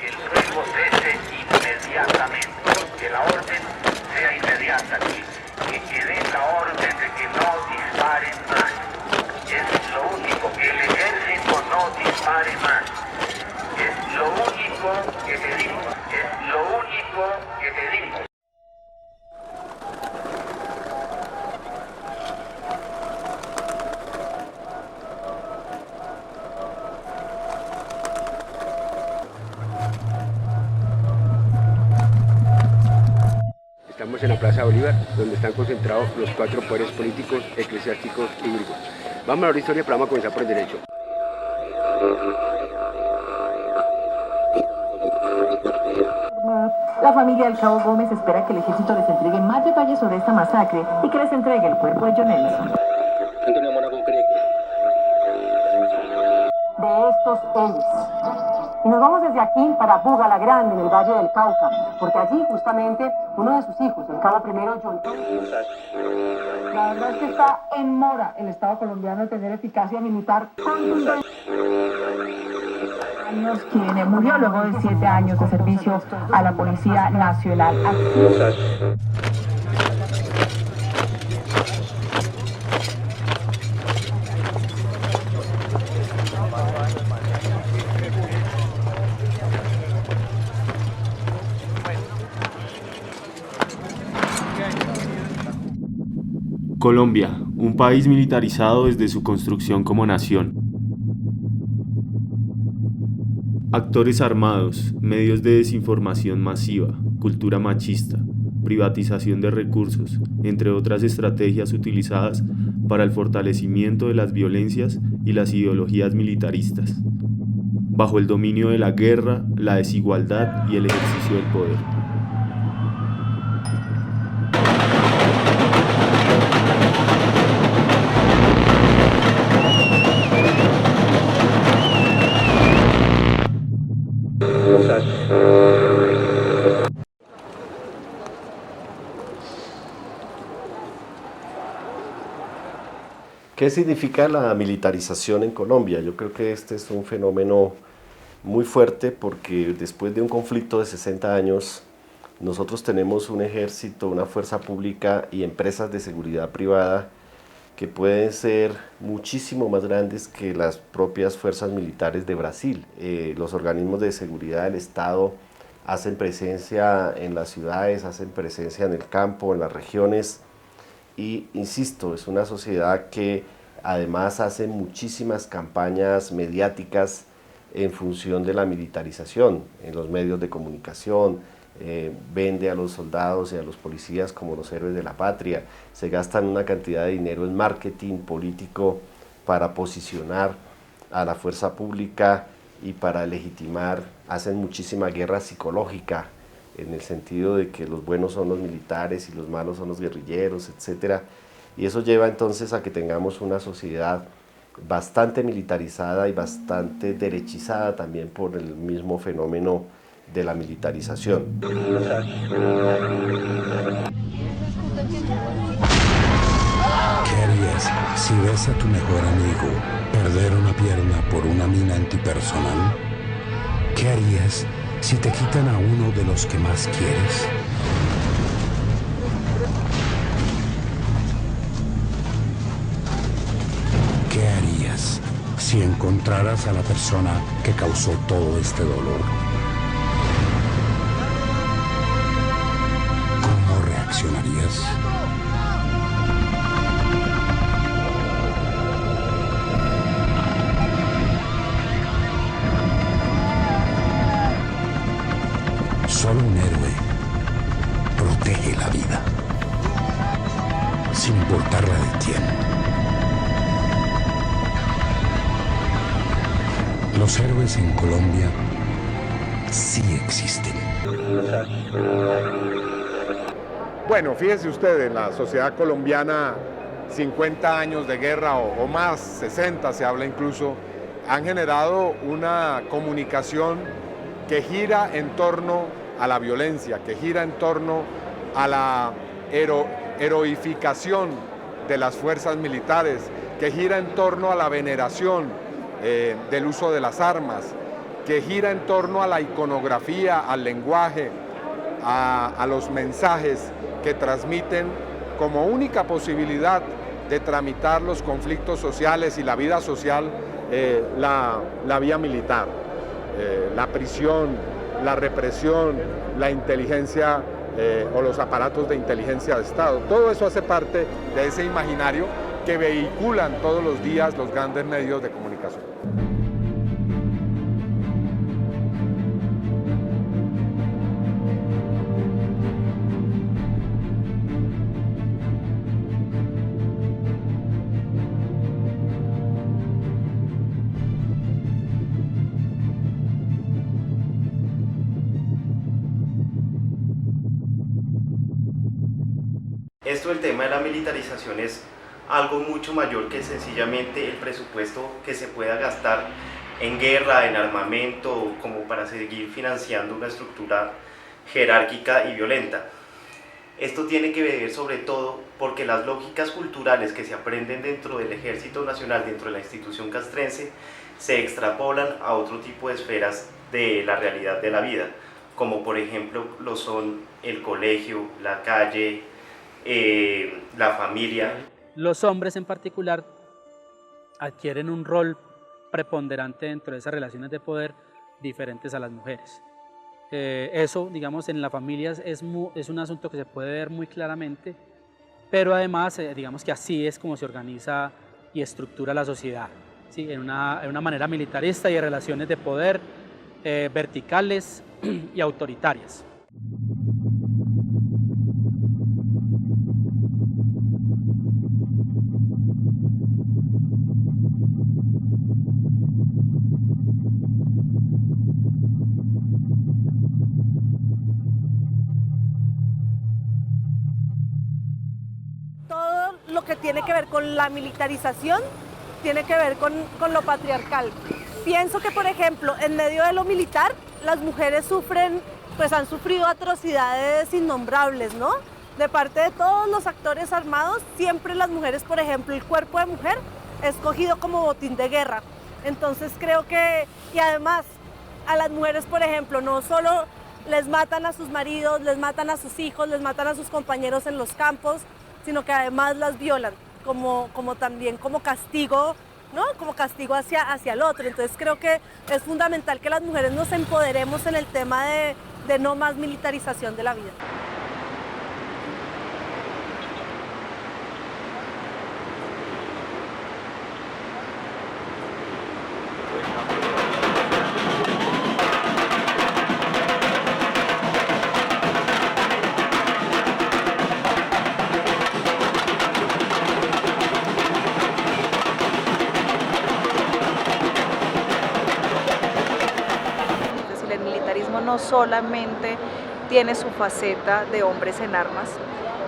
El fuego cese inmediatamente, que la orden sea inmediata, que den la orden de que no disparen más. Es lo único, que el ejército no dispare más. Es lo único que pedimos, es lo único que pedimos. Estamos en la Plaza Bolívar, donde están concentrados los 4 poderes políticos, eclesiásticos y jurídicos. Vamos a ver la historia, pero vamos a comenzar por el derecho. La familia del Cabo Gómez espera que el ejército les entregue más detalles sobre esta masacre y que les entregue el cuerpo de John Ellison. Antonio Mónaco cree De estos ellos. Y nos vamos desde aquí para Buga la Grande, en el Valle del Cauca, porque allí justamente uno de sus hijos, el cabo primero John. La verdad es que está en mora el Estado colombiano de tener eficacia militar contundente. Quien murió luego de 7 años de servicio a la Policía Nacional. Colombia, un país militarizado desde su construcción como nación. Actores armados, medios de desinformación masiva, cultura machista, privatización de recursos, entre otras estrategias utilizadas para el fortalecimiento de las violencias y las ideologías militaristas, bajo el dominio de la guerra, la desigualdad y el ejercicio del poder. ¿Qué significa la militarización en Colombia? Yo creo que este es un fenómeno muy fuerte porque después de un conflicto de 60 años, nosotros tenemos un ejército, una fuerza pública y empresas de seguridad privada que pueden ser muchísimo más grandes que las propias fuerzas militares de Brasil. Los organismos de seguridad del Estado hacen presencia en las ciudades, hacen presencia en el campo, en las regiones, y insisto, es una sociedad que además hace muchísimas campañas mediáticas en función de la militarización en los medios de comunicación, vende a los soldados y a los policías como los héroes de la patria, se gastan una cantidad de dinero en marketing político para posicionar a la fuerza pública y para legitimar, hacen muchísima guerra psicológica en el sentido de que los buenos son los militares y los malos son los guerrilleros, etc. Y eso lleva entonces a que tengamos una sociedad bastante militarizada y bastante derechizada también por el mismo fenómeno de la militarización. ¿Qué harías si ves a tu mejor amigo perder una pierna por una mina antipersonal? ¿Qué harías si te quitan a uno de los que más quieres? ¿Qué harías si encontraras a la persona que causó todo este dolor? ¿Cómo reaccionarías? Solo un héroe protege la vida, sin importar la de quién. Los héroes en Colombia sí existen. Bueno, fíjese usted, en la sociedad colombiana 50 años de guerra o más, 60 se habla incluso, han generado una comunicación que gira en torno a la violencia, que gira en torno a la heroificación de las fuerzas militares, que gira en torno a la veneración del uso de las armas, que gira en torno a la iconografía, al lenguaje, a los mensajes que transmiten como única posibilidad de tramitar los conflictos sociales y la vida social, la vía militar, la prisión, la represión, la inteligencia o los aparatos de inteligencia de Estado. Todo eso hace parte de ese imaginario que vehiculan todos los días los grandes medios de comunicación. Esto del tema de la militarización es algo mucho mayor que sencillamente el presupuesto que se pueda gastar en guerra, en armamento, como para seguir financiando una estructura jerárquica y violenta. Esto tiene que ver sobre todo porque las lógicas culturales que se aprenden dentro del Ejército Nacional, dentro de la institución castrense, se extrapolan a otro tipo de esferas de la realidad de la vida, como por ejemplo lo son el colegio, la calle, la familia. Los hombres en particular adquieren un rol preponderante dentro de esas relaciones de poder diferentes a las mujeres. Eso, digamos, en la familia es un asunto que se puede ver muy claramente, pero además, digamos que así es como se organiza y estructura la sociedad, ¿sí? En una manera militarista y de relaciones de poder verticales y autoritarias. Todo lo que tiene que ver con la militarización tiene que ver con lo patriarcal. Pienso que, por ejemplo, en medio de lo militar, las mujeres han sufrido atrocidades innombrables, ¿no? De parte de todos los actores armados, siempre las mujeres, por ejemplo, el cuerpo de mujer es cogido como botín de guerra. Entonces creo que, y además a las mujeres, por ejemplo, no solo les matan a sus maridos, les matan a sus hijos, les matan a sus compañeros en los campos, sino que además las violan también como castigo, ¿no? Como castigo hacia el otro. Entonces creo que es fundamental que las mujeres nos empoderemos en el tema de no más militarización de la vida. No solamente tiene su faceta de hombres en armas,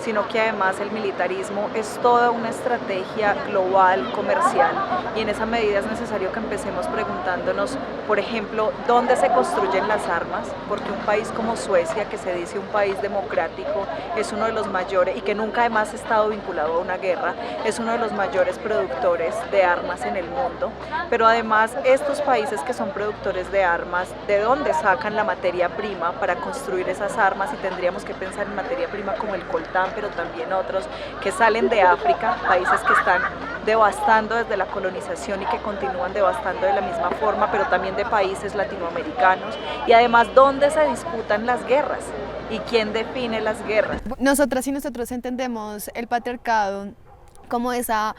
sino que además el militarismo es toda una estrategia global, comercial, y en esa medida es necesario que empecemos preguntándonos, por ejemplo, ¿dónde se construyen las armas? Porque un país como Suecia, que se dice un país democrático, es uno de los mayores, y que nunca además ha estado vinculado a una guerra, es uno de los mayores productores de armas en el mundo, pero además estos países que son productores de armas, ¿de dónde sacan la materia prima para construir esas armas? Y tendríamos que pensar en materia prima como el coltán, pero también otros que salen de África, países que están devastando desde la colonización y que continúan devastando de la misma forma, pero también de países latinoamericanos, y además dónde se disputan las guerras y quién define las guerras. Nosotras y nosotros entendemos el patriarcado como esa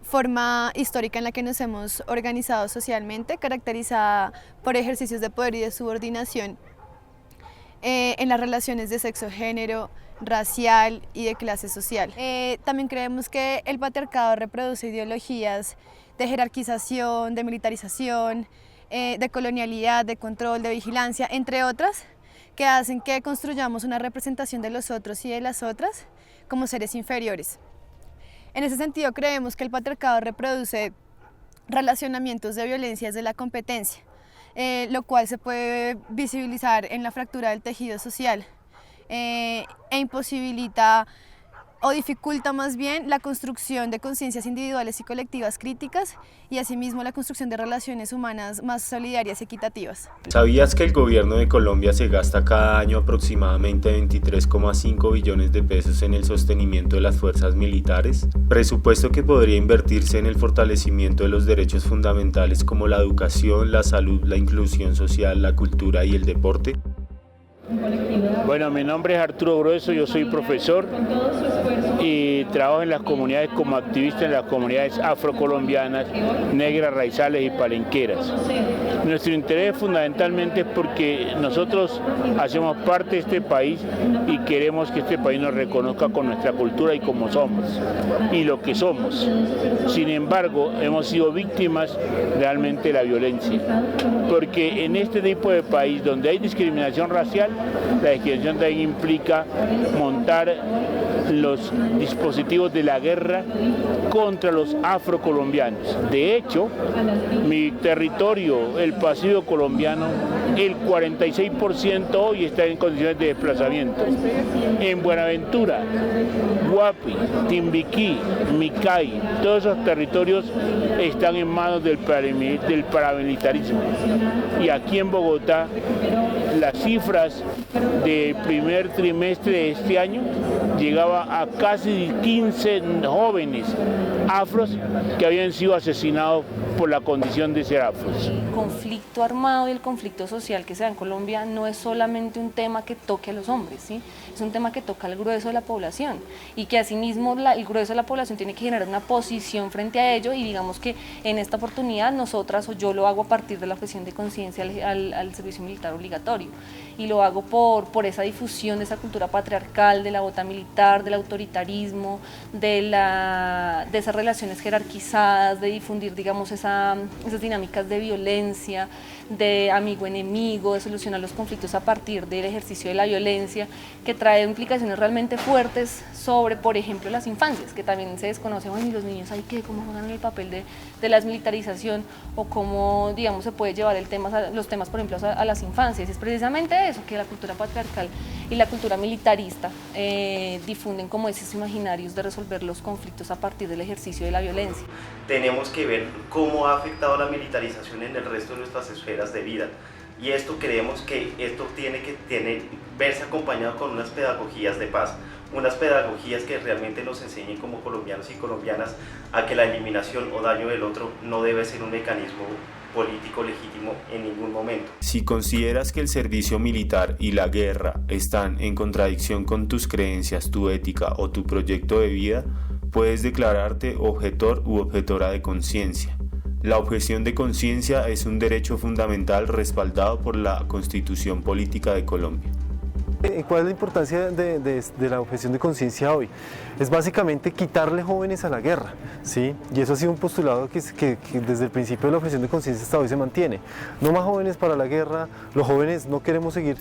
forma histórica en la que nos hemos organizado socialmente, caracterizada por ejercicios de poder y de subordinación en las relaciones de sexo-género, racial y de clase social. También creemos que el patriarcado reproduce ideologías de jerarquización, de militarización, de colonialidad, de control, de vigilancia, entre otras, que hacen que construyamos una representación de los otros y de las otras como seres inferiores. En ese sentido, creemos que el patriarcado reproduce relacionamientos de violencia desde la competencia, lo cual se puede visibilizar en la fractura del tejido social e imposibilita o dificulta más bien la construcción de conciencias individuales y colectivas críticas y asimismo la construcción de relaciones humanas más solidarias y equitativas. ¿Sabías que el gobierno de Colombia se gasta cada año aproximadamente 23,5 billones de pesos en el sostenimiento de las fuerzas militares? Presupuesto que podría invertirse en el fortalecimiento de los derechos fundamentales como la educación, la salud, la inclusión social, la cultura y el deporte. Bueno, mi nombre es Arturo Grueso, yo soy profesor y trabajo en las comunidades como activista en las comunidades afrocolombianas, negras, raizales y palenqueras. Nuestro interés fundamentalmente es porque nosotros hacemos parte de este país y queremos que este país nos reconozca con nuestra cultura y como somos y lo que somos. Sin embargo, hemos sido víctimas realmente de la violencia, porque en este tipo de país donde hay discriminación racial, la discriminación también implica montar los dispositivos de la guerra contra los afrocolombianos. De hecho, mi territorio, el Pacífico colombiano, el 46% hoy está en condiciones de desplazamiento. En Buenaventura, Guapi, Timbiquí, Micay, todos esos territorios están en manos del paramilitarismo. Y aquí en Bogotá, las cifras del primer trimestre de este año llegaba a casi 15 jóvenes afros que habían sido asesinados por la condición de ser afros. El conflicto armado y el conflicto social que se da en Colombia no es solamente un tema que toque a los hombres, ¿sí? Es un tema que toca al grueso de la población y que asimismo el grueso de la población tiene que generar una posición frente a ello y digamos que en esta oportunidad nosotras o yo lo hago a partir de la objeción de conciencia al servicio militar obligatorio y lo hago por esa difusión de esa cultura patriarcal, de la bota militar, del autoritarismo, de esas relaciones jerarquizadas, de difundir digamos esas dinámicas de violencia, de amigo-enemigo, de solucionar los conflictos a partir del ejercicio de la violencia, que trae implicaciones realmente fuertes sobre, por ejemplo, las infancias, que también se desconoce, bueno, y los niños, ¿cómo juegan el papel de la desmilitarización o cómo, digamos, se puede llevar los temas, por ejemplo, a las infancias? Es precisamente eso, que la cultura patriarcal y la cultura militarista difunden como esos imaginarios de resolver los conflictos a partir del ejercicio de la violencia. Tenemos que ver cómo ha afectado la militarización en el resto de nuestras esferas de vida. Y esto creemos que esto tiene que verse acompañado con unas pedagogías de paz, unas pedagogías que realmente nos enseñen como colombianos y colombianas a que la eliminación o daño del otro no debe ser un mecanismo político legítimo en ningún momento. Si consideras que el servicio militar y la guerra están en contradicción con tus creencias, tu ética o tu proyecto de vida, puedes declararte objetor u objetora de conciencia. La objeción de conciencia es un derecho fundamental respaldado por la Constitución Política de Colombia. ¿Cuál es la importancia de la objeción de conciencia hoy? Es básicamente quitarle jóvenes a la guerra, ¿sí? Y eso ha sido un postulado que desde el principio de la objeción de conciencia hasta hoy se mantiene. No más jóvenes para la guerra, los jóvenes no queremos seguir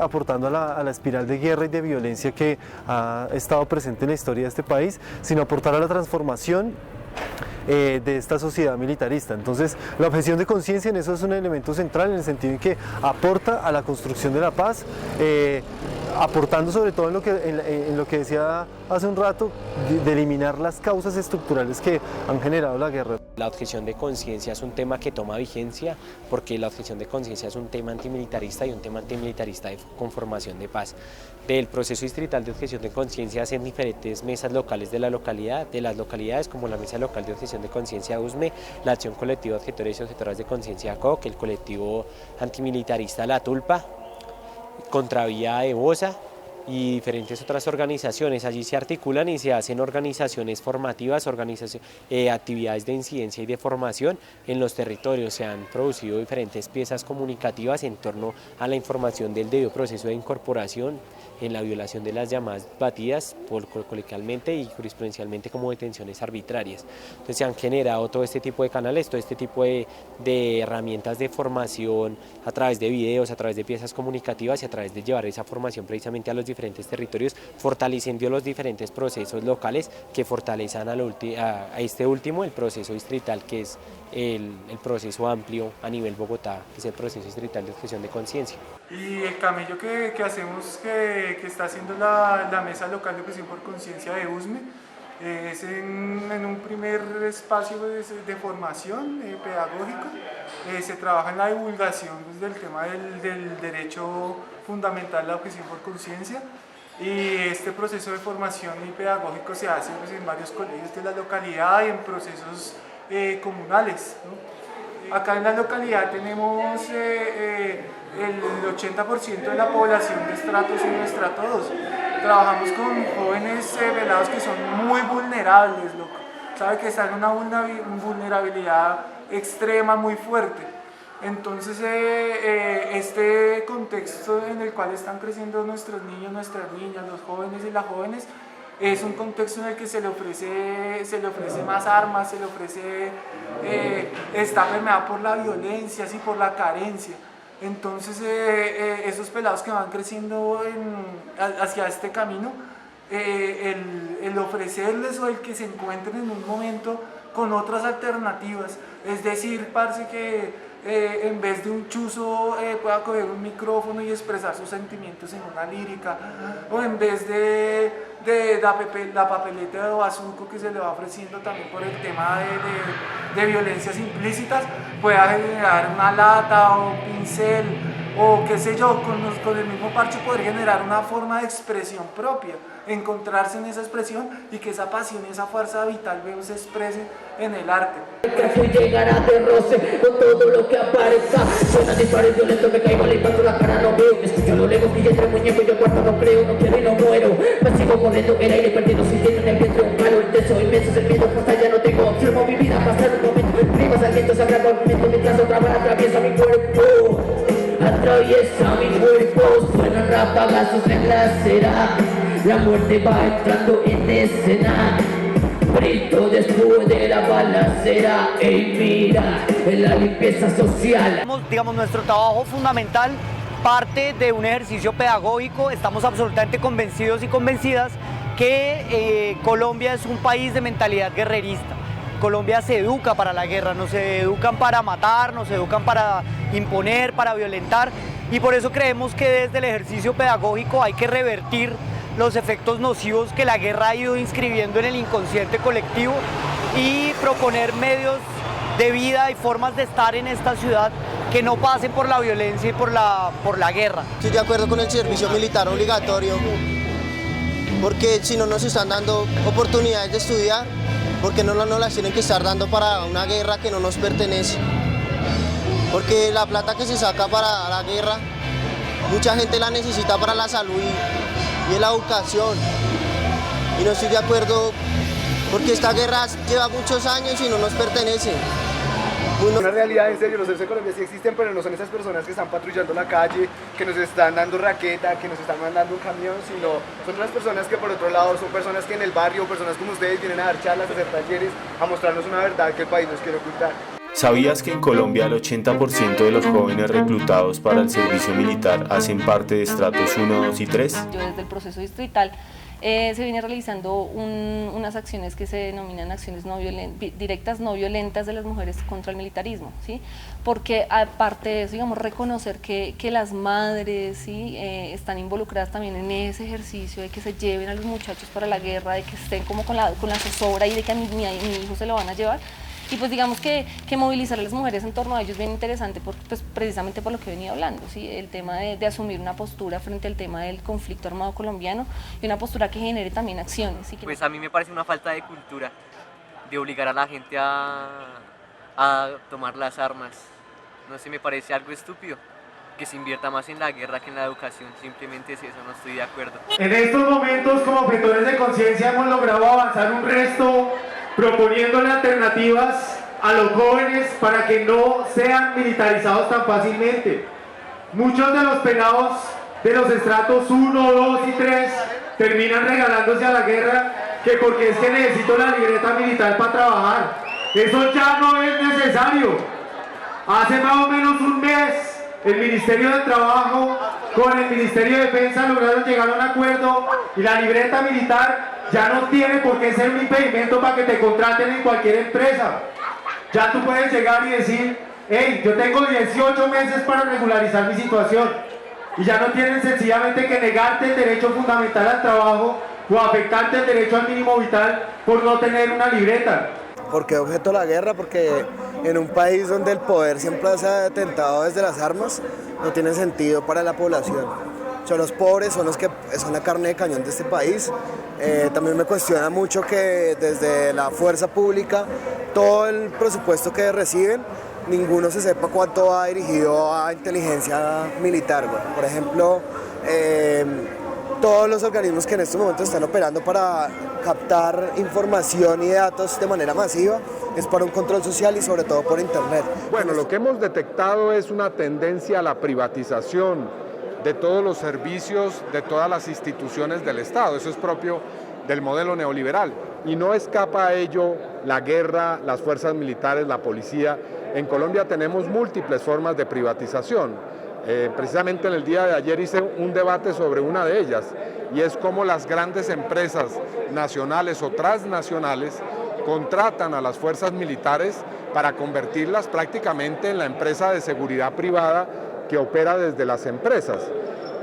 aportando a la espiral de guerra y de violencia que ha estado presente en la historia de este país, sino aportar a la transformación de esta sociedad militarista. Entonces, la objeción de conciencia en eso es un elemento central en el sentido en que aporta a la construcción de la paz, aportando sobre todo en lo que decía hace un rato, de eliminar las causas estructurales que han generado la guerra. La objeción de conciencia es un tema que toma vigencia porque la objeción de conciencia es un tema antimilitarista y un tema antimilitarista de conformación de paz. Del proceso distrital de objeción de conciencia hacen diferentes mesas locales de las localidades como la Mesa Local de Objeción de Conciencia USME, la Acción Colectiva de Objetores y Objetoras de Conciencia COC, el colectivo antimilitarista La Tulpa, Contravía de Bosa y diferentes otras organizaciones. Allí se articulan y se hacen organizaciones formativas, actividades de incidencia y de formación en los territorios. Se han producido diferentes piezas comunicativas en torno a la información del debido proceso de incorporación, en la violación de las llamadas batidas coloquialmente y jurisprudencialmente como detenciones arbitrarias. Entonces se han generado todo este tipo de canales, todo este tipo de herramientas de formación a través de videos, a través de piezas comunicativas y a través de llevar esa formación precisamente a los diferentes territorios, fortaleciendo los diferentes procesos locales que fortalezan a este último, el proceso distrital, que es el proceso amplio a nivel Bogotá, que es el proceso distrital de objeción de conciencia. Y el camello que hacemos, que está haciendo la Mesa Local de Objeción por Conciencia de USME, es en un primer espacio de formación pedagógico. Se trabaja en la divulgación del tema del derecho fundamental a la objeción por conciencia, y este proceso de formación y pedagógico se hace pues, en varios colegios de la localidad y en procesos comunales, ¿no? Acá en la localidad tenemos el 80% de la población de estrato 1 y estrato 2. Trabajamos con jóvenes velados que son muy vulnerables, loco. Sabe que están en una vulnerabilidad extrema muy fuerte. Entonces este contexto en el cual están creciendo nuestros niños, nuestras niñas, los jóvenes y las jóvenes, es un contexto en el que se le ofrece más armas, se le ofrece, está permeado por la violencia y por la carencia. Entonces esos pelados que van creciendo hacia este camino, el ofrecerles o el que se encuentren en un momento con otras alternativas, es decir, parce, que en vez de un chuzo pueda coger un micrófono y expresar sus sentimientos en una lírica, o en vez de la papeleta de bazuco que se le va ofreciendo también por el tema de violencias implícitas, pueda generar una lata o un pincel o qué sé yo, con el mismo parche poder generar una forma de expresión propia, encontrarse en esa expresión y que esa pasión y esa fuerza vital se exprese en el arte. Casi llegará de roce con todo lo que aparezca. Suena disparos violentos, me caigo al impacto, la cara no veo. Me escucho lo lejos y entre muñeco, yo cuarto no creo, no quiero y no muero. Me sigo corriendo el aire perdido, sintiendo en el vientre un palo intenso, inmenso, el miedo pasa, ya no tengo opción. Mi vida pasar un momento, primas al viento, sacar movimiento mientras otra bala atraviesa mi cuerpo. Atraviesa mi cuerpo, suenan ráfagazos en la acera. La muerte va entrando en escena. Grito después de la balacera. Ey, mira, en la limpieza social. Digamos, nuestro trabajo fundamental parte de un ejercicio pedagógico. Estamos absolutamente convencidos y convencidas que Colombia es un país de mentalidad guerrerista. Colombia se educa para la guerra, nos educan para matar, nos educan para imponer, para violentar, y por eso creemos que desde el ejercicio pedagógico hay que revertir los efectos nocivos que la guerra ha ido inscribiendo en el inconsciente colectivo y proponer medios de vida y formas de estar en esta ciudad que no pasen por la violencia y por la guerra. Estoy de acuerdo con el servicio militar obligatorio, porque si no nos están dando oportunidades de estudiar, porque no nos las tienen que estar dando para una guerra que no nos pertenece. Porque la plata que se saca para la guerra, mucha gente la necesita para la salud y la educación. Y no estoy de acuerdo porque esta guerra lleva muchos años y no nos pertenece. Una realidad, en serio, los héroes de Colombia sí existen, pero no son esas personas que están patrullando la calle, que nos están dando raqueta, que nos están mandando un camión, sino son las personas que por otro lado son personas que en el barrio, personas como ustedes, vienen a dar charlas, a hacer talleres, a mostrarnos una verdad que el país nos quiere ocultar. ¿Sabías que en Colombia el 80% de los jóvenes reclutados para el servicio militar hacen parte de estratos 1, 2 y 3? Yo desde el proceso distrital se viene realizando unas acciones que se denominan acciones directas no violentas de las mujeres contra el militarismo, ¿sí? Porque aparte de eso, digamos, reconocer que las madres, ¿sí? Están involucradas también en ese ejercicio de que se lleven a los muchachos para la guerra, de que estén como con la zozobra y de que a mi hijo se lo van a llevar. Y pues digamos que movilizar a las mujeres en torno a ellos es bien interesante, pues precisamente por lo que venía hablando, ¿sí? El tema de asumir una postura frente al tema del conflicto armado colombiano y una postura que genere también acciones. ¿Sí? Pues a mí me parece una falta de cultura, de obligar a la gente a tomar las armas. No sé, me parece algo estúpido. que se invierta más en la guerra que en la educación, simplemente es eso, no estoy de acuerdo. En estos momentos, como objetores de conciencia, hemos logrado avanzar un resto proponiéndole alternativas a los jóvenes para que no sean militarizados tan fácilmente. Muchos de los pelados de los estratos 1, 2 y 3 terminan regalándose a la guerra que porque es que necesito la libreta militar para trabajar. Eso ya no es necesario. Hace más o menos un mes el Ministerio de Trabajo con el Ministerio de Defensa lograron llegar a un acuerdo y la libreta militar ya no tiene por qué ser un impedimento para que te contraten en cualquier empresa. Ya tú puedes llegar y decir, hey, yo tengo 18 meses para regularizar mi situación. Y ya no tienen sencillamente que negarte el derecho fundamental al trabajo o afectarte el derecho al mínimo vital por no tener una libreta. ¿Por qué objeto la guerra? Porque en un país donde el poder siempre se ha atentado desde las armas, no tiene sentido para la población. Son los pobres, son los que son la carne de cañón de este país. También me cuestiona mucho que desde la fuerza pública, todo el presupuesto que reciben, ninguno se sepa cuánto va dirigido a inteligencia militar. Por ejemplo, todos los organismos que en estos momentos están operando para captar información y datos de manera masiva es para un control social y sobre todo por internet. Bueno, lo que hemos detectado es una tendencia a la privatización de todos los servicios, de todas las instituciones del Estado. Eso es propio del modelo neoliberal y no escapa a ello la guerra, las fuerzas militares, la policía. En Colombia tenemos múltiples formas de privatización. Precisamente en el día de ayer hice un debate sobre una de ellas y es cómo las grandes empresas nacionales o transnacionales contratan a las fuerzas militares para convertirlas prácticamente en la empresa de seguridad privada que opera desde las empresas.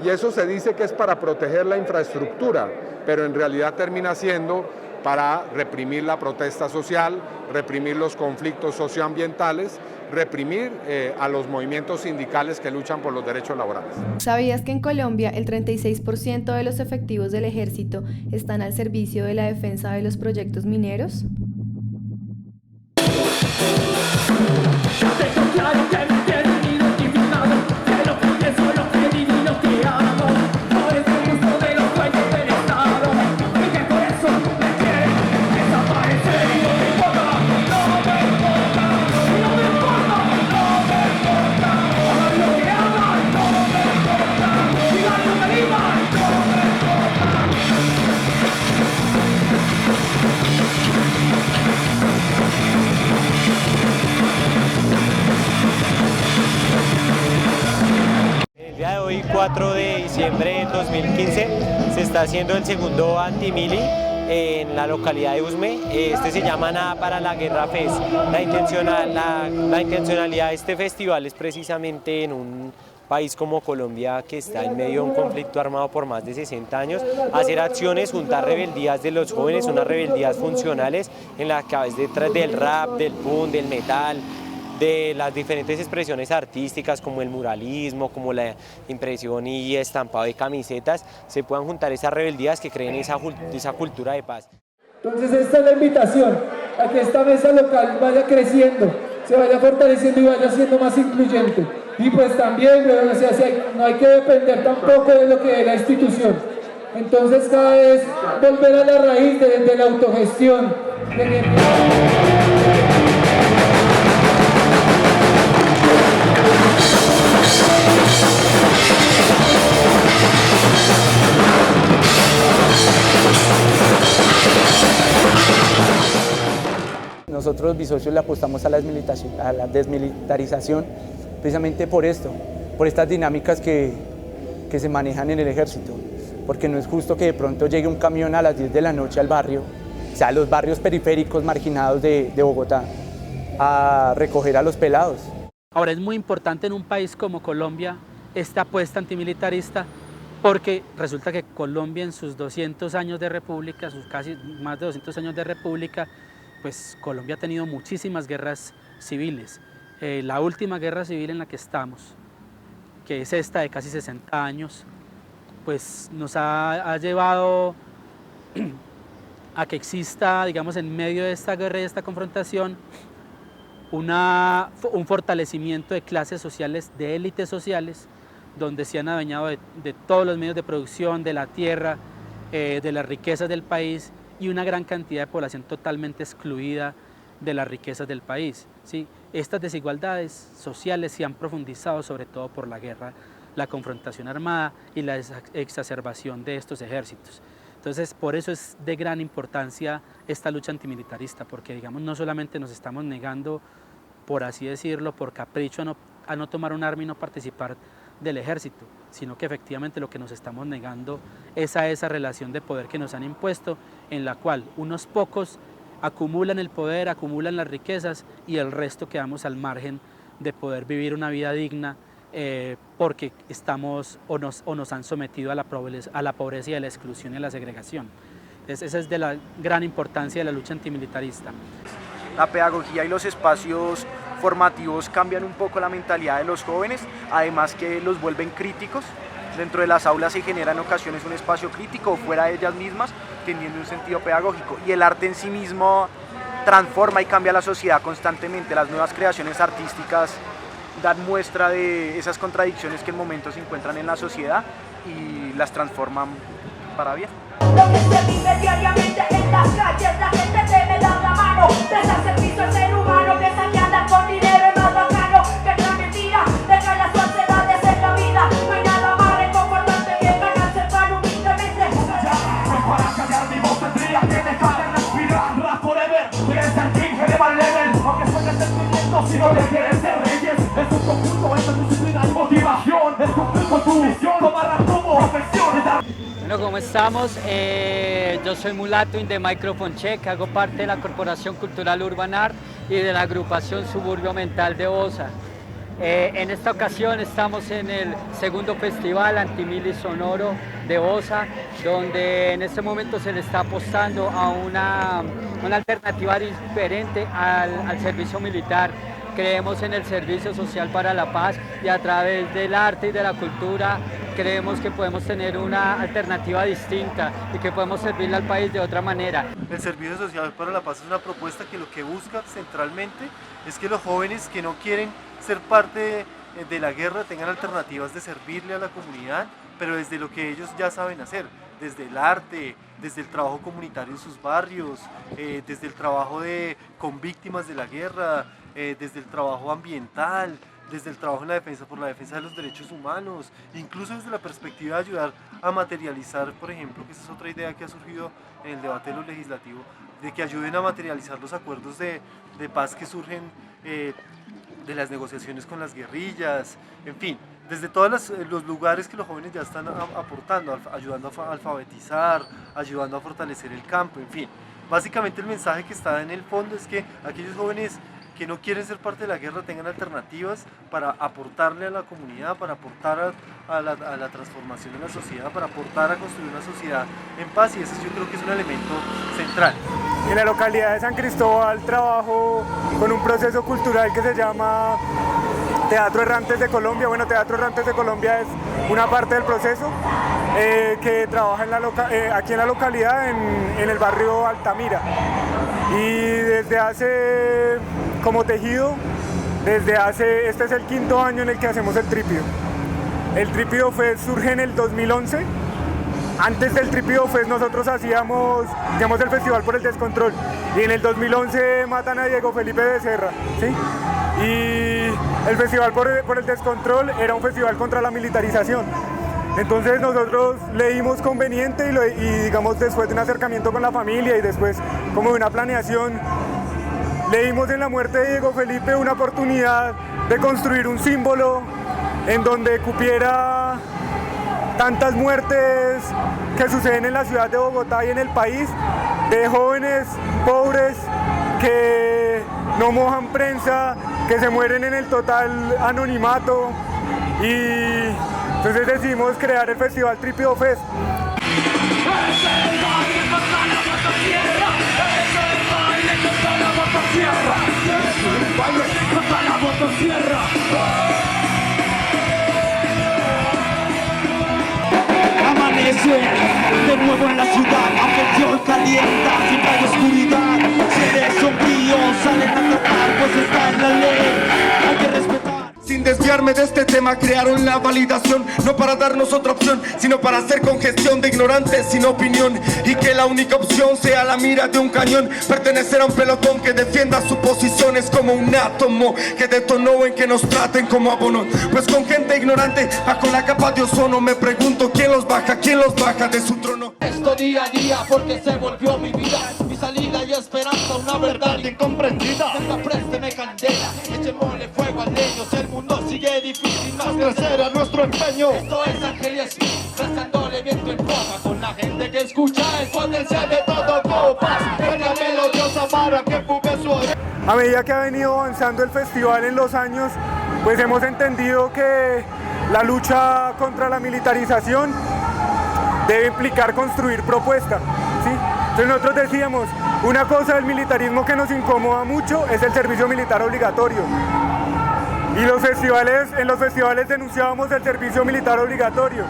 Y eso se dice que es para proteger la infraestructura, pero en realidad termina siendo para reprimir la protesta social, reprimir los conflictos socioambientales, reprimir a los movimientos sindicales que luchan por los derechos laborales. ¿Sabías que en Colombia el 36% de los efectivos del ejército están al servicio de la defensa de los proyectos mineros? El día de hoy, 4 de diciembre de 2015, se está haciendo el segundo Antimili en la localidad de Usme. Este se llama Nada para la Guerra Fest. La intencionalidad de este festival es precisamente en un país como Colombia, que está en medio de un conflicto armado por más de 60 años, hacer acciones, juntar rebeldías de los jóvenes, unas rebeldías funcionales en las que a veces detrás del rap, del punk, del metal, de las diferentes expresiones artísticas como el muralismo, como la impresión y estampado de camisetas, se puedan juntar esas rebeldías que creen esa cultura de paz. Entonces esta es la invitación, a que esta mesa local vaya creciendo, se vaya fortaleciendo y vaya siendo más incluyente. Y pues también, no hay que depender tampoco de lo que es la institución. Entonces cada vez volver a la raíz de la autogestión. Nosotros Bisocios le apostamos a la desmilitarización precisamente por esto, por estas dinámicas que se manejan en el ejército, porque no es justo que de pronto llegue un camión a las 10 de la noche al barrio, o sea, a los barrios periféricos marginados de Bogotá, a recoger a los pelados. Ahora es muy importante en un país como Colombia esta apuesta antimilitarista, porque resulta que Colombia en sus 200 años de república, sus casi más de 200 años de república, pues Colombia ha tenido muchísimas guerras civiles. La última guerra civil en la que estamos, que es esta de casi 60 años, pues nos ha llevado a que exista, digamos, en medio de esta guerra y de esta confrontación, un fortalecimiento de clases sociales, de élites sociales, donde se han adueñado de todos los medios de producción, de la tierra, de las riquezas del país, y una gran cantidad de población totalmente excluida de las riquezas del país, ¿sí? Estas desigualdades sociales se han profundizado sobre todo por la guerra, la confrontación armada y la exacerbación de estos ejércitos. Entonces, por eso es de gran importancia esta lucha antimilitarista, porque digamos, no solamente nos estamos negando, por así decirlo, por capricho a no tomar un arma y no participar del ejército, sino que efectivamente lo que nos estamos negando es a esa relación de poder que nos han impuesto, en la cual unos pocos acumulan el poder, acumulan las riquezas y el resto quedamos al margen de poder vivir una vida digna, porque estamos o nos han sometido a la pobreza y a la exclusión y a la segregación. Esa es de la gran importancia de la lucha antimilitarista. La pedagogía y los espacios formativos cambian un poco la mentalidad de los jóvenes, además que los vuelven críticos. Dentro de las aulas se genera en ocasiones un espacio crítico, o fuera de ellas mismas, teniendo un sentido pedagógico. Y el arte en sí mismo transforma y cambia la sociedad constantemente. Las nuevas creaciones artísticas dan muestra de esas contradicciones que en momentos se encuentran en la sociedad y las transforman para bien. Lo que se vive diariamente en las calles, la gente debe dar la mano, prestar servicio al ser humano, piensa que andar con dinero es más bacano, que la mentira deja las falsedades en la vida, no hay nada más reconfortante que ganarse el pan humildemente. Para callar mi voz tendría que dejar de respirar, rap forever, quieres ser king, que de mal level, aunque suene sentimientos si no te quieres ser reyes, es un conjunto entre disciplina y motivación, es cumplir con tu visión, tomar rap como profesión. Bueno, ¿cómo estamos? Yo soy Mulato in the Microphone Check, hago parte de la Corporación Cultural Urban Art y de la agrupación Suburbio Mental de Osa. En esta ocasión estamos en el segundo festival Antimili Sonoro de Osa, donde en este momento se le está apostando a una alternativa diferente al servicio militar. Creemos en el servicio social para la paz y a través del arte y de la cultura creemos que podemos tener una alternativa distinta y que podemos servirle al país de otra manera. El Servicio Social para la Paz es una propuesta que lo que busca centralmente es que los jóvenes que no quieren ser parte de la guerra tengan alternativas de servirle a la comunidad, pero desde lo que ellos ya saben hacer, desde el arte, desde el trabajo comunitario en sus barrios, desde el trabajo con víctimas de la guerra, desde el trabajo ambiental, desde el trabajo en la defensa por la defensa de los derechos humanos, incluso desde la perspectiva de ayudar a materializar, por ejemplo, que esa es otra idea que ha surgido en el debate de lo legislativo, de que ayuden a materializar los acuerdos de paz que surgen de las negociaciones con las guerrillas, en fin, desde todos los lugares que los jóvenes ya están aportando, ayudando a alfabetizar, ayudando a fortalecer el campo, en fin. Básicamente el mensaje que está en el fondo es que aquellos jóvenes que no quieren ser parte de la guerra tengan alternativas para aportarle a la comunidad, para aportar a la transformación de la sociedad, para aportar a construir una sociedad en paz, y ese yo creo que es un elemento central. En la localidad de San Cristóbal trabajo con un proceso cultural que se llama Teatro Errantes de Colombia. Bueno, Teatro Errantes de Colombia es una parte del proceso que trabaja aquí en la localidad, en el barrio Altamira. Y desde hace, como tejido, este es el 5º año en el que hacemos el Trípido. El Trípido Fest surge en el 2011. Antes del Trípido Fest nosotros hacíamos el Festival por el Descontrol. Y en el 2011 matan a Diego Felipe Becerra, ¿sí? Y el Festival por el Descontrol era un festival contra la militarización. Entonces nosotros leímos conveniente y digamos después de un acercamiento con la familia y después como de una planeación, leímos en la muerte de Diego Felipe una oportunidad de construir un símbolo en donde cupiera tantas muertes que suceden en la ciudad de Bogotá y en el país, de jóvenes pobres que no mojan prensa, que se mueren en el total anonimato, y entonces decidimos crear el Festival Trípido Fest. Amanece de nuevo en la ciudad, aunque el sol calienta, siempre hay oscuridad. Seres sombríos salen a tocar, pues está en la ley, hay que respetar. Sin desviarme de este tema crearon la validación, no para darnos otra opción, sino para hacer congestión de ignorantes sin opinión, y que la única opción sea la mira de un cañón. Pertenecer a un pelotón que defienda su posición es como un átomo que detonó en que nos traten como abono. Pues con gente ignorante bajo la capa de ozono, me pregunto quién los baja de su trono. Esto día a día porque se volvió mi vida, mi salida y esperanza, una verdad incomprendida. Présteme candela, echémosle fuego al leño, si el mundo sigue difícil, más crecer a nuestro empeño. Esto es Angelia Smith, rezándole viento en popa, con la gente que escucha el potencial de todo copas. Venga melodiosa para que fume su oreja. A medida que ha venido avanzando el festival en los años, pues hemos entendido que la lucha contra la militarización debe implicar construir propuestas, ¿sí? Entonces nosotros decíamos, una cosa del militarismo que nos incomoda mucho es el servicio militar obligatorio. Y en los festivales denunciábamos el servicio militar obligatorio.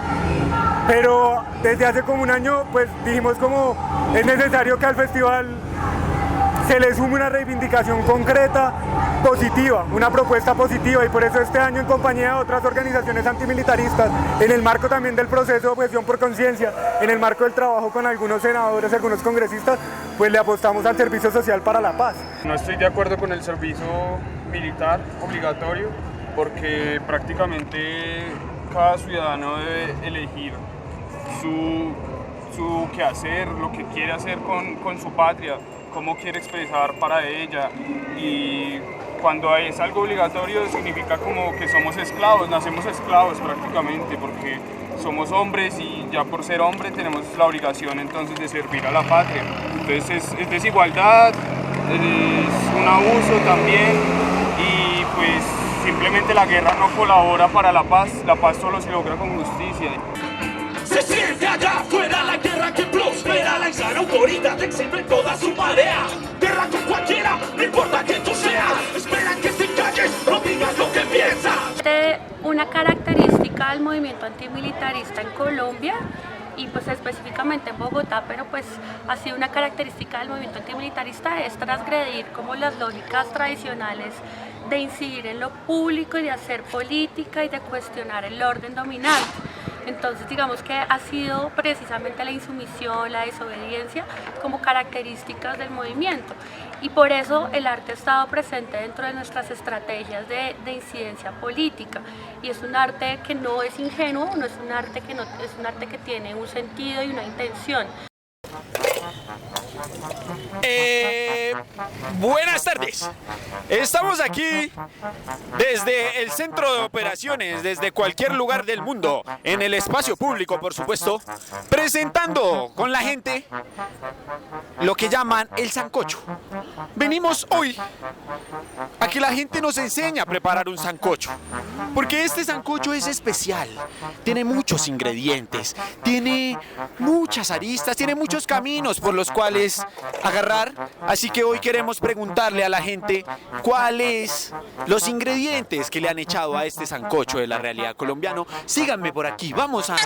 Pero desde hace como un año, pues dijimos como es necesario que al festival se le sume una reivindicación concreta, positiva, una propuesta positiva, y por eso este año, en compañía de otras organizaciones antimilitaristas, en el marco también del proceso de objeción por conciencia, en el marco del trabajo con algunos senadores, algunos congresistas, pues le apostamos al servicio social para la paz. No estoy de acuerdo con el servicio militar obligatorio, porque prácticamente cada ciudadano debe elegir su quehacer, lo que quiere hacer con su patria, cómo quiere expresar para ella, y cuando es algo obligatorio significa como que somos esclavos, nacemos esclavos prácticamente, porque somos hombres y ya por ser hombre tenemos la obligación entonces de servir a la patria. Entonces es desigualdad, es un abuso también, y pues simplemente la guerra no colabora para la paz solo se logra con justicia. Se siente allá afuera la guerra que prospera, la insana autoridad exhibe toda su marea. Guerra con cualquiera, no importa quién tú seas, esperan que te calles, no digas lo que piensas. Una característica del movimiento antimilitarista en Colombia, y pues específicamente en Bogotá, pero pues ha sido una característica del movimiento antimilitarista, es transgredir como las lógicas tradicionales de incidir en lo público y de hacer política y de cuestionar el orden dominante. Entonces digamos que ha sido precisamente la insumisión, la desobediencia como características del movimiento, y por eso el arte ha estado presente dentro de nuestras estrategias de incidencia política, y es un arte que no es ingenuo, no es un arte que es un arte que tiene un sentido y una intención. Buenas tardes, estamos aquí desde el centro de operaciones, desde cualquier lugar del mundo, en el espacio público por supuesto, presentando con la gente lo que llaman el sancocho. Venimos hoy a que la gente nos enseñe a preparar un sancocho, porque este sancocho es especial, tiene muchos ingredientes, tiene muchas aristas, tiene muchos caminos por los cuales agarrar, así que hoy queremos preguntarle a la gente cuáles los ingredientes que le han echado a este sancocho de la realidad colombiano. Síganme por aquí, vamos a...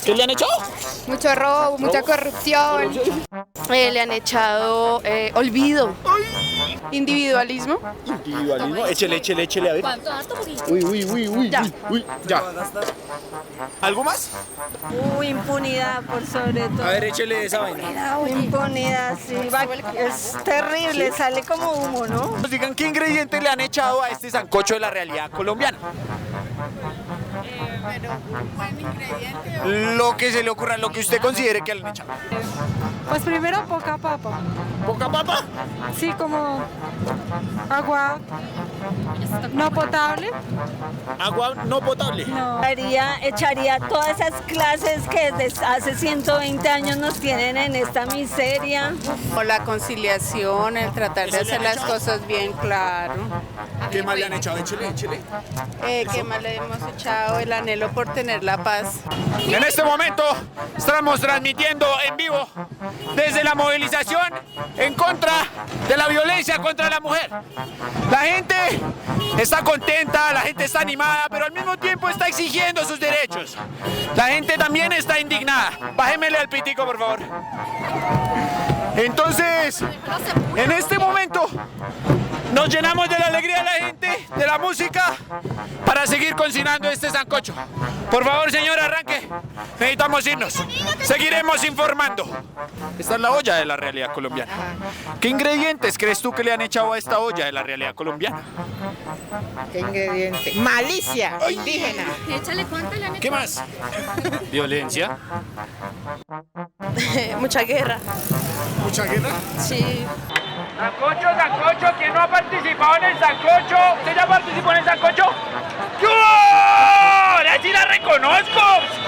¿Qué le han echado? Mucho robo, mucha corrupción, le han echado olvido, individualismo. Individualismo, échele, a ver. Uy, ya. ¿Algo más? Impunidad por sobre todo. A ver, échele esa vaina. Impunidad, sí, es terrible, sale como humo, ¿no? Nos digan qué ingredientes le han echado a este sancocho de la realidad colombiana. Pero un buen ingrediente. Lo que se le ocurra, lo que usted considere que le han echado. Pues primero poca papa. ¿Poca papa? Sí, como agua no potable. ¿Agua no potable? No. Echaría todas esas clases que desde hace 120 años nos tienen en esta miseria. O la conciliación, el tratar de hacer las cosas bien, claro. ¿Qué más le han echado? Échele. ¿Qué más le hemos echado? El anhelo por tener la paz. En este momento estamos transmitiendo en vivo desde la movilización en contra de la violencia contra la mujer. La gente está contenta, la gente está animada, pero al mismo tiempo está exigiendo sus derechos. La gente también está indignada. Bájemele al pitico, por favor. Entonces, en este momento Nos llenamos de la alegría de la gente, de la música, para seguir cocinando este sancocho. Por favor, señor, arranque. Necesitamos irnos. Seguiremos informando. Esta es la olla de la realidad colombiana. ¿Qué ingredientes crees tú que le han echado a esta olla de la realidad colombiana? ¿Qué ingrediente? Malicia indígena. Échale, ¿cuánto le han hecho? ¿Qué más? ¿Violencia? Mucha guerra. ¿Mucha guerra? Sí. Sancocho, sancocho, ¿quién no ha participado en el sancocho? ¿Usted ya participó en el sancocho? ¡Yo! ¡Ahora sí la reconozco!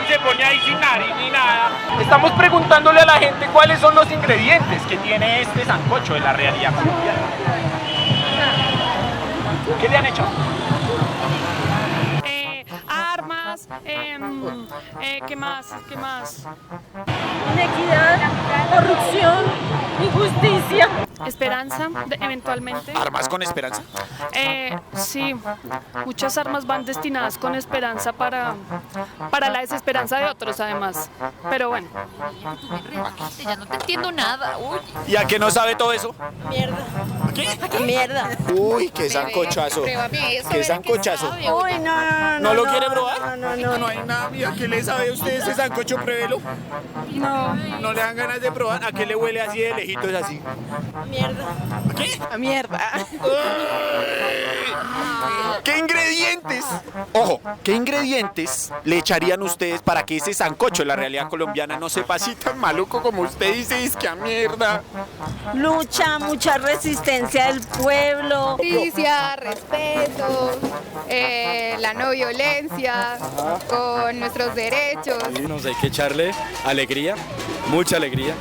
Se pone ahí sin nariz ni nada. Estamos preguntándole a la gente cuáles son los ingredientes que tiene este sancocho de la realidad colombiana. ¿Qué le han hecho? Armas, ¿qué más? ¿Qué más? Inequidad, corrupción, injusticia. Esperanza, eventualmente. ¿Armas con esperanza? Sí, muchas armas van destinadas con esperanza para la desesperanza de otros, además. Pero bueno. Ya no te entiendo nada. Uy. ¿Y a qué no sabe todo eso? Mierda. ¿Qué? Mierda. Uy, qué sancochazo. Qué sancochazo. Uy, no. ¿No lo quiere probar? No. No hay nada, mía. ¿Qué le sabe a usted ese sancocho? Pruébelo. No. ¿No le dan ganas de probar? ¿A qué le huele así de lejitos así? Mierda. ¿A qué? A mierda. ¿Qué ingredientes? Ojo, ¿qué ingredientes le echarían ustedes para que ese sancocho de la realidad colombiana no sepa así tan maluco como usted dice? Es que a mierda. Lucha, mucha resistencia del pueblo. Justicia, respeto, la no violencia, con nuestros derechos. Nos hay que echarle alegría, mucha alegría.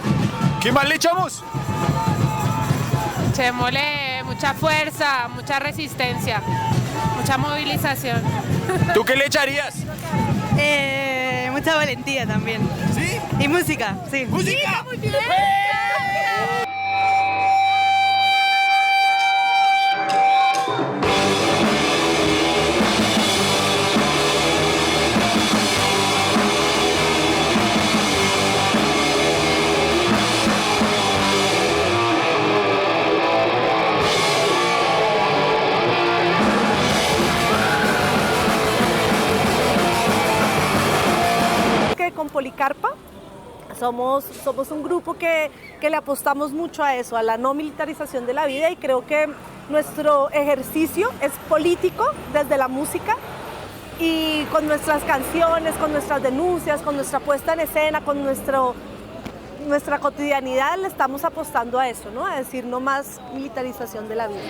¿Qué más le echamos? Echémosle mucha fuerza, mucha resistencia, mucha movilización. ¿Tú qué le echarías? Mucha valentía también. ¿Sí? Y música, sí. ¡Música! Muy bien. Con Policarpa somos un grupo que le apostamos mucho a eso, a la no militarización de la vida, y creo que nuestro ejercicio es político desde la música, y con nuestras canciones, con nuestras denuncias, con nuestra puesta en escena, con nuestra cotidianidad le estamos apostando a eso, ¿no? A decir no más militarización de la vida.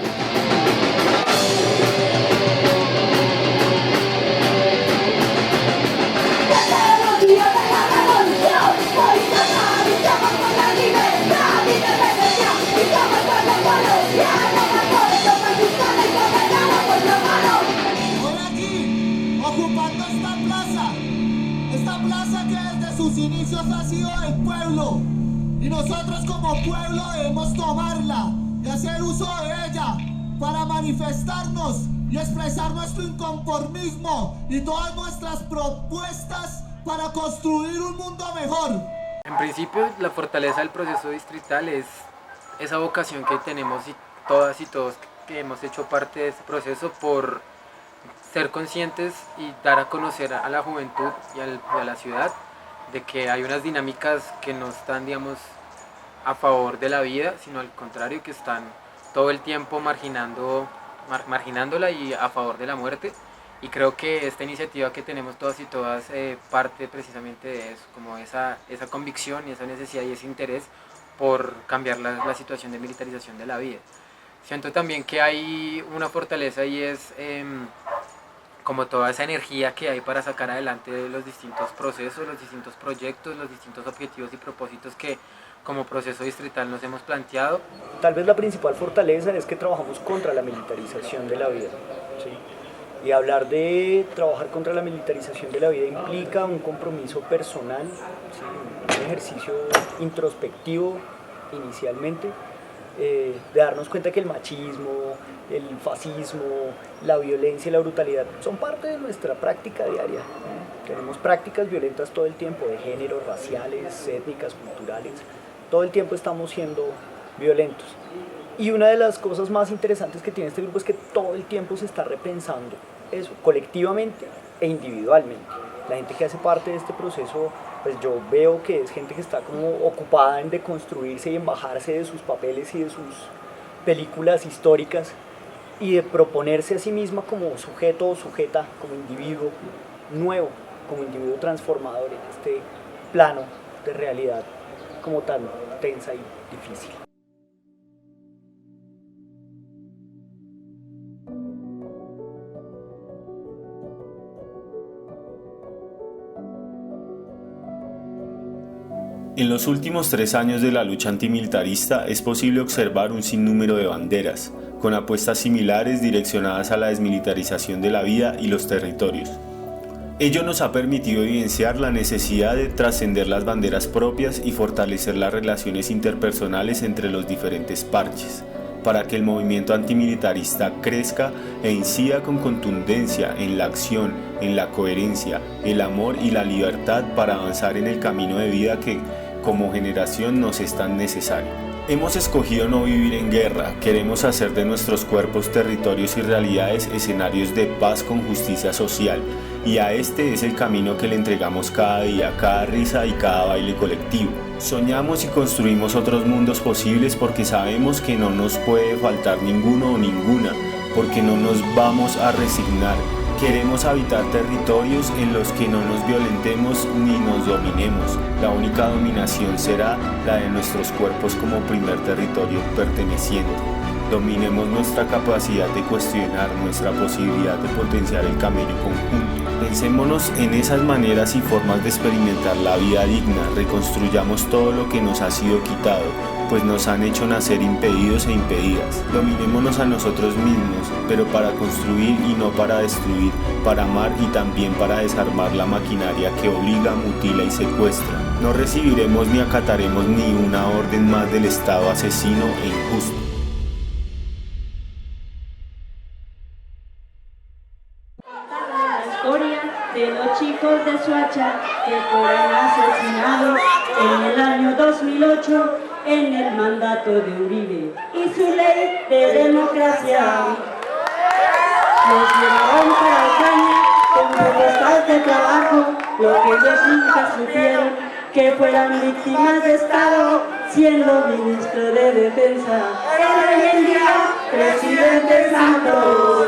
Hoy aquí, ocupando esta plaza que desde sus inicios ha sido del pueblo, y nosotros como pueblo debemos tomarla y hacer uso de ella para manifestarnos y expresar nuestro inconformismo y todas nuestras propuestas para construir un mundo mejor. En principio, la fortaleza del proceso distrital es esa vocación que tenemos y todos que hemos hecho parte de este proceso por ser conscientes y dar a conocer a la juventud y a la ciudad de que hay unas dinámicas que no están, digamos, a favor de la vida, sino al contrario, que están todo el tiempo marginándola y a favor de la muerte. Y creo que esta iniciativa que tenemos todas y todas parte precisamente de eso, como esa convicción y esa necesidad y ese interés por cambiar la situación de militarización de la vida. Siento también que hay una fortaleza y es como toda esa energía que hay para sacar adelante los distintos procesos, los distintos proyectos, los distintos objetivos y propósitos que como proceso distrital nos hemos planteado. Tal vez la principal fortaleza es que trabajamos contra la militarización de la vida, ¿sí? Y hablar de trabajar contra la militarización de la vida implica un compromiso personal, ¿sí? Un ejercicio introspectivo inicialmente, de darnos cuenta que el machismo, el fascismo, la violencia y la brutalidad son parte de nuestra práctica diaria. Tenemos prácticas violentas todo el tiempo, de género, raciales, étnicas, culturales. Todo el tiempo estamos siendo violentos. Y una de las cosas más interesantes que tiene este grupo es que todo el tiempo se está repensando eso, colectivamente e individualmente. La gente que hace parte de este proceso, pues yo veo que es gente que está como ocupada en deconstruirse y en bajarse de sus papeles y de sus películas históricas y de proponerse a sí misma como sujeto o sujeta, como individuo nuevo, como individuo transformador en este plano de realidad como tan tensa y difícil. En los últimos 3 años de la lucha antimilitarista es posible observar un sinnúmero de banderas, con apuestas similares direccionadas a la desmilitarización de la vida y los territorios. Ello nos ha permitido evidenciar la necesidad de trascender las banderas propias y fortalecer las relaciones interpersonales entre los diferentes parches, para que el movimiento antimilitarista crezca e incida con contundencia en la acción, en la coherencia, el amor y la libertad para avanzar en el camino de vida que, como generación, nos es tan necesario. Hemos escogido no vivir en guerra, queremos hacer de nuestros cuerpos, territorios y realidades escenarios de paz con justicia social, y a este es el camino que le entregamos cada día, cada risa y cada baile colectivo. Soñamos y construimos otros mundos posibles porque sabemos que no nos puede faltar ninguno o ninguna, porque no nos vamos a resignar. Queremos habitar territorios en los que no nos violentemos ni nos dominemos. La única dominación será la de nuestros cuerpos como primer territorio perteneciente. Dominemos nuestra capacidad de cuestionar, nuestra posibilidad de potenciar el camello conjunto. Pensémonos en esas maneras y formas de experimentar la vida digna. Reconstruyamos todo lo que nos ha sido quitado, pues nos han hecho nacer impedidos e impedidas. Dominémonos a nosotros mismos, pero para construir y no para destruir, para amar y también para desarmar la maquinaria que obliga, mutila y secuestra. No recibiremos ni acataremos ni una orden más del Estado asesino e injusto. De los chicos de Soacha que fueron asesinados en el año 2008 en el mandato de Uribe y su ley de democracia. Los llevaron para Ocaña con propuestas de trabajo, lo que ellos nunca supieron, que fueran víctimas de Estado, siendo ministro de Defensa. El hoy en día, presidente Santos.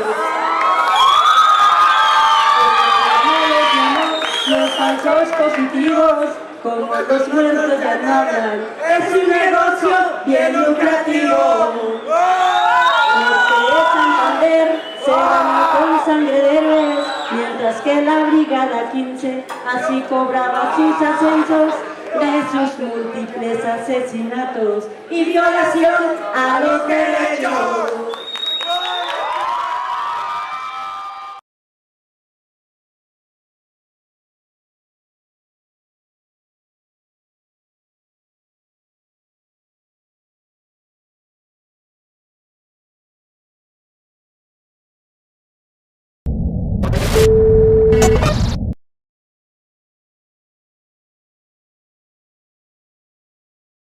Los falsos positivos, como los muertos ya no hablan, es un negocio bien lucrativo. Porque Santander se gana con sangre de héroes, mientras que la Brigada 15 así cobraba sus ascensos de sus múltiples asesinatos y violación a los derechos.